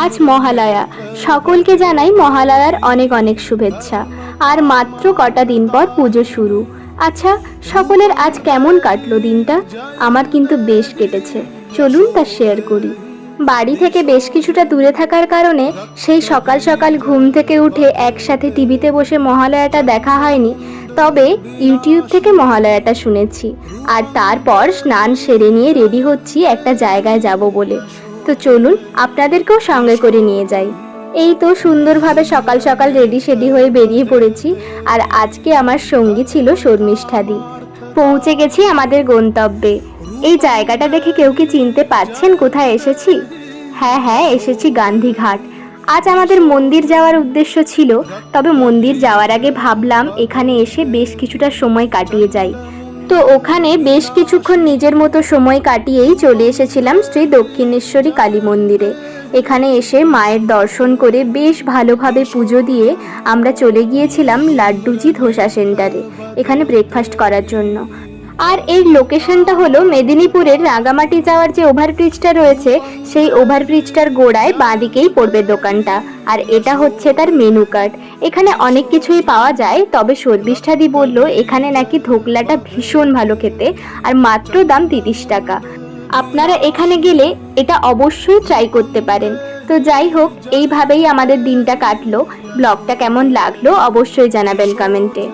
আজ মহালয়া, সকলকে জানাই মহালয়ার অনেক অনেক শুভেচ্ছা। আর মাত্র কটা দিন পর পুজো শুরু। আচ্ছা, সকলের আজ কেমন কাটলো দিনটা? আমার কিন্তু বেশ কেটেছে, চলুন তা শেয়ার করি। বাড়ি থেকে বেশ কিছুটা দূরে থাকার কারণে সেই সকাল সকাল ঘুম থেকে উঠে একসাথে টিভিতে বসে মহালয়াটা দেখা হয়নি, তবে ইউটিউব থেকে মহালয়াটা শুনেছি। আর তারপর স্নান সেরে নিয়ে রেডি হচ্ছি একটা জায়গায় যাব বলে। তো চলুন আপনাদেরকেও সঙ্গে করে নিয়ে যাই। এই তো সুন্দরভাবে সকাল সকাল রেডি সেডি হয়ে বেরিয়ে পড়েছি। আর আজকে আমার সঙ্গী ছিল শর্মিষ্ঠাদি। পৌঁছে গেছি আমাদের গন্তব্যে। এই জায়গাটা দেখে কেউ কি চিনতে পারছেন কোথায় এসেছি? হ্যাঁ হ্যাঁ, এসেছি গান্ধীঘাট। আজ আমাদের মন্দির যাওয়ার উদ্দেশ্য ছিল, তবে মন্দির যাওয়ার আগে ভাবলাম এখানে এসে বেশ কিছুটা সময় কাটিয়ে যাই। তো ওখানে বেশ কিছুক্ষণ নিজের মতো সময় কাটিয়েই চলে এসেছিলাম শ্রী দক্ষিণেশ্বরী কালী মন্দিরে। এখানে এসে মায়ের দর্শন করে বেশ ভালোভাবে পুজো দিয়ে আমরা চলে গিয়েছিলাম লাড্ডুজি ধোসা সেন্টারে এখানে ব্রেকফাস্ট করার জন্য। আর এই লোকেশনটা হলো মেদিনীপুরের রাঙামাটি যাওয়ার যে ওভারব্রিজটা রয়েছে, সেই ওভারব্রিজটার গোড়ায় বাঁদিকেই পড়বে দোকানটা। আর এটা হচ্ছে তার মেনু কার্ড। এখানে অনেক কিছুই পাওয়া যায়, তবে শর্মিষ্ঠাদি বলল এখানে নাকি ধোকলাটা ভীষণ ভালো খেতে, আর মাত্র দাম 30 টাকা। আপনারা এখানে গেলে এটা অবশ্যই ট্রাই করতে পারেন। তো যাই হোক, এইভাবেই আমাদের দিনটা কাটলো। ব্লগটা কেমন লাগলো অবশ্যই জানাবেন কমেন্টে।